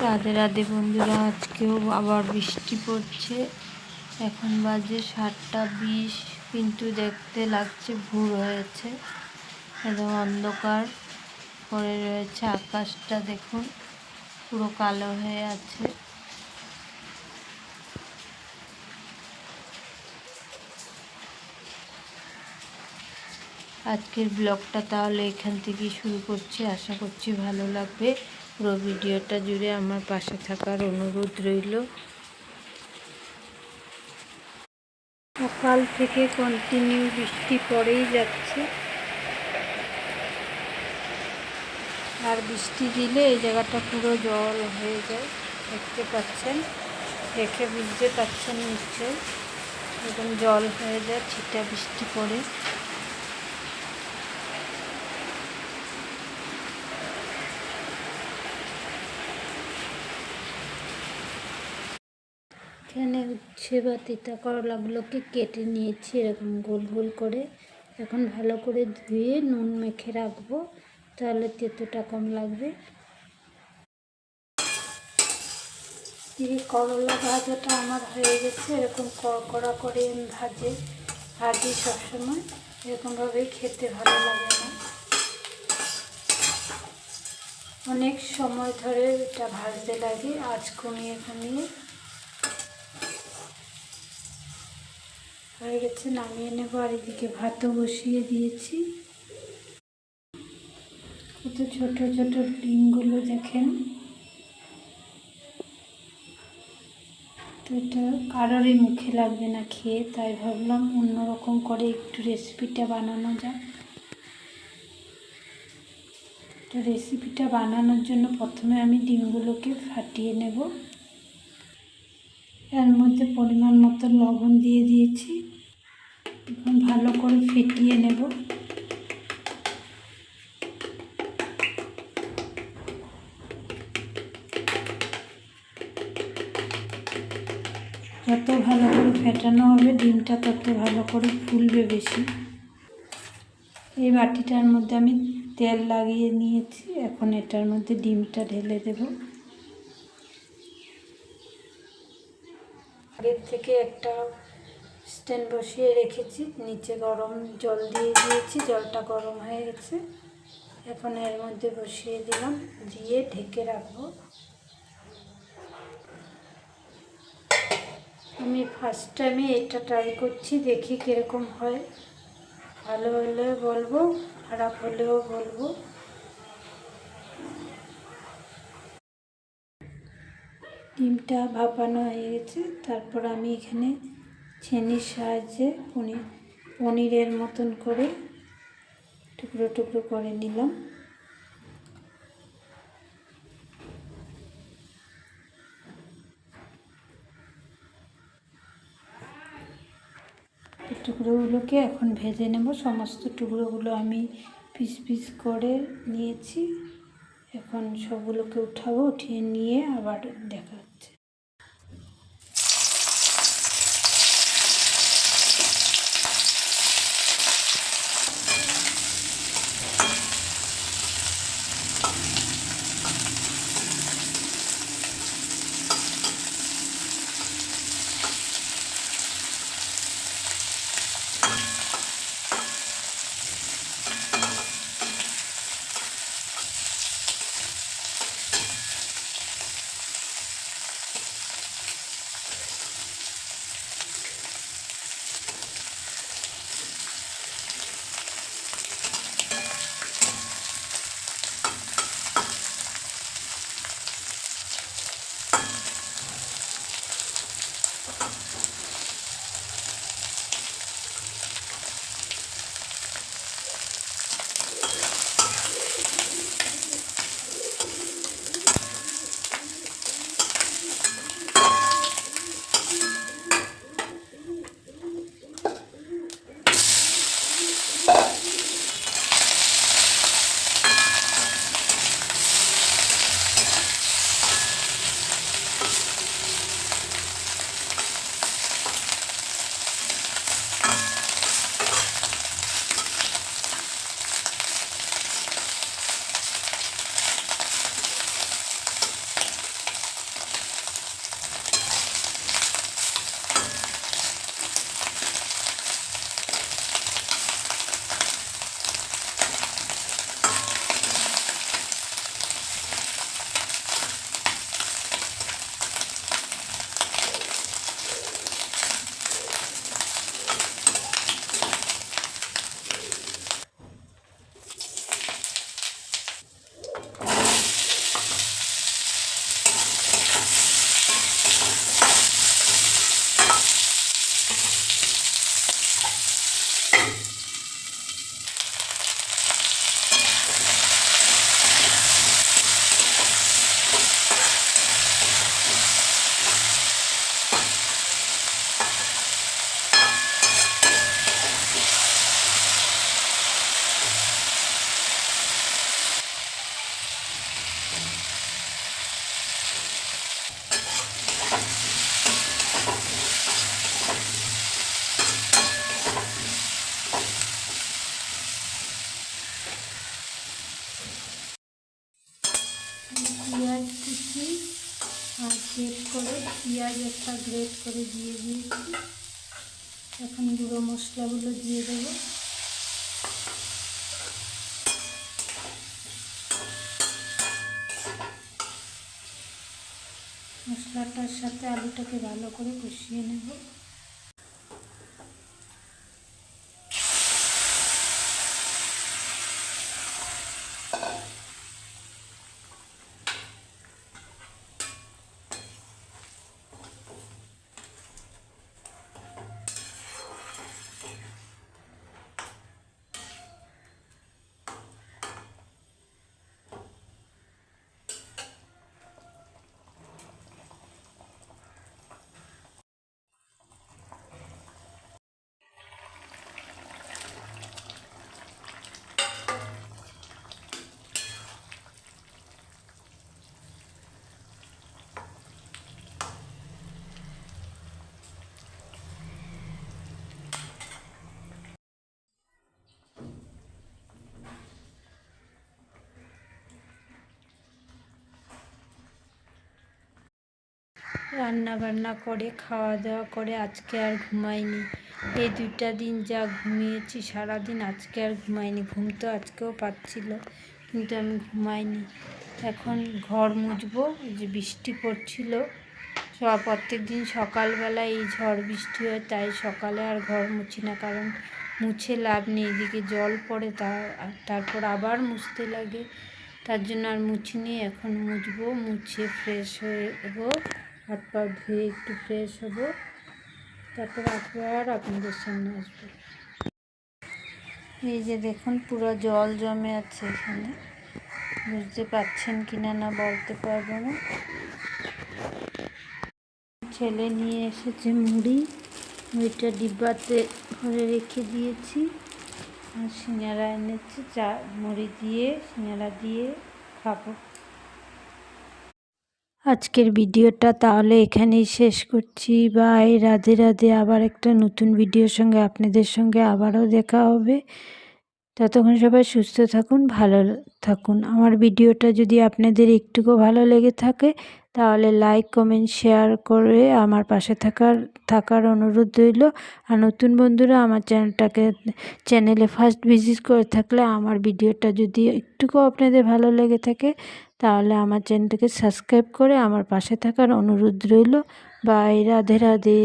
রাধে রাধে বন্ধুরা, আজকেও আবার বৃষ্টি পড়ছে। এখন বাজে 7:20, কিন্তু দেখতে লাগছে ভোর হয়েছে। একদম অন্ধকার করে রয়েছে, আকাশটা দেখুন পুরো কালো হয়ে আছে। আজকের ব্লগটা তাহলে এখান থেকেই শুরু করছি। আশা করছি ভালো লাগবে। পুরো ভিডিওটা জুড়ে আমার পাশে থাকার অনুরোধ রইল। সকাল থেকে কন্টিনিউ বৃষ্টি পড়েই যাচ্ছে, আর বৃষ্টি দিলে এই জায়গাটা পুরো জল হয়ে যায়। দেখতে পাচ্ছেন, দেখে বুঝতে পারছেন নিশ্চয়ই, একদম জল হয়ে যায় ছিটা বৃষ্টি পড়ে। এখানে উচ্ছে বা তিতা করলাগুলোকে কেটে নিয়েছি এরকম গোল গোল করে। এখন ভালো করে ধুয়ে নুন মেখে রাখবো, তাহলে তেতোটা কম লাগবে। এই করলা ভাজাটা আমার হয়ে গেছে। এরকম কড়কড়া করে ভাজি সবসময়, এরকমভাবেই খেতে ভালো লাগে না। অনেক সময় ধরে এটা ভাজতে লাগে, আঁচ কমিয়ে কমিয়ে। হয়ে গেছে, নামিয়ে নেবো। আর এদিকে ভাতও বসিয়ে দিয়েছি। কত ছোট ছোট ডিমগুলো দেখেন। তো এটা কারোরই মুখে লাগবে না খেয়ে, তাই ভাবলাম অন্যরকম করে একটু রেসিপিটা বানানো যাক। তো রেসিপিটা বানানোর জন্য প্রথমে আমি ডিমগুলোকে ফাটিয়ে নেব। এর মধ্যে পরিমাণ মতো লবণ দিয়ে দিয়েছি। এখন ভালো করে ফেটিয়ে নেব। যত ভালো করে ফেটানো হবে ডিমটা তত ভালো করে ফুলবে বেশি। এই বাটিটার মধ্যে আমি তেল লাগিয়ে নিয়েছি। এখন এটার মধ্যে ডিমটা ঢেলে দেব। আগের থেকে একটা স্ট্যান্ড বসিয়ে রেখেছি, নিচে গরম জল দিয়ে দিয়েছি। জলটা গরম হয়ে গেছে, এখন এর মধ্যে বসিয়ে দিলাম, দিয়ে ঢেকে রাখবো। আমি ফার্স্ট টাইমে এটা ট্রাই করছি, দেখি কীরকম হয়। ভালো হলে বলবো, খারাপ হলেও বলবো। ডিমটা ভাপানো হয়ে গেছে। তারপর আমি এখানে ছেনির সাহায্যে পনিরের মতন করে টুকরো টুকরো করে নিলাম। টুকরোগুলোকে এখন ভেজে নেব। সমস্ত টুকরোগুলো আমি পিস পিস করে নিয়েছি। এখন সবগুলোকে উঠাবো, উঠিয়ে নিয়ে আবার দেখা হচ্ছে। পেঁয়াজ কুচি আর গ্রেট করে পেঁয়াজ একটা গ্রেট করে দিয়ে দিয়েছি। এখন গুঁড়ো মশলাগুলো দিয়ে দেবো। মশলাটার সাথে আলুটাকে ভালো করে কষিয়ে নেব। রান্না বান্না করে খাওয়া দাওয়া করে আজকে আর ঘুমাইনি। এই 2টা দিন যা ঘুমিয়েছি সারাদিন, আজকে আর ঘুমাইনি। ঘুম তো আজকেও পাচ্ছিল, কিন্তু আমি ঘুমাইনি। এখন ঘর মুছবো। যে বৃষ্টি পড়ছিল, প্রত্যেক দিন সকালবেলা এই ঝড় বৃষ্টি হয়, তাই সকালে আর ঘর মুছি না, কারণ মুছে লাভ নেই। এদিকে জল পড়ে, তারপর আবার মুছতে লাগে, তার জন্য আর মুছিনি। এখন মুছবো, মুছে ফ্রেশ হয়ে যাবো, হাত পা ধুয়ে একটু ফ্রেশ হবো, তারপর আবার আপনাদের সামনে আসবো। এই যে দেখুন, পুরো জল জমে আছে এখানে, বুঝতে পারছেন কিনা না বলতে পারবো না। ছেলে নিয়ে এসেছে মুড়িটা ডিব্বাতে ভরে রেখে দিয়েছি, আর সিঙ্গারা এনেছে, চা মুড়ি দিয়ে সিঙ্গারা দিয়ে খাবো। আজকের ভিডিওটা তাহলে এখানেই শেষ করছি। বাই, রাধে রাধে। আবার একটা নতুন ভিডিওর সঙ্গে আপনাদের সঙ্গে আবারও দেখা হবে। ততক্ষণ সবাই সুস্থ থাকুন, ভালো থাকুন। আমার ভিডিওটা যদি আপনাদের একটুকু ভালো লেগে থাকে, তাহলে লাইক কমেন্ট শেয়ার করে আমার পাশে থাকার অনুরোধ রইল। আর নতুন বন্ধুরা আমার চ্যানেলে ফার্স্ট ভিজিট করে থাকলে, আমার ভিডিওটা যদি একটুকু আপনাদের ভালো লেগে থাকে, তাহলে আমার চ্যানেলটাকে সাবস্ক্রাইব করে আমার পাশে থাকার অনুরোধ রইল। বাই, রাধে রাধে।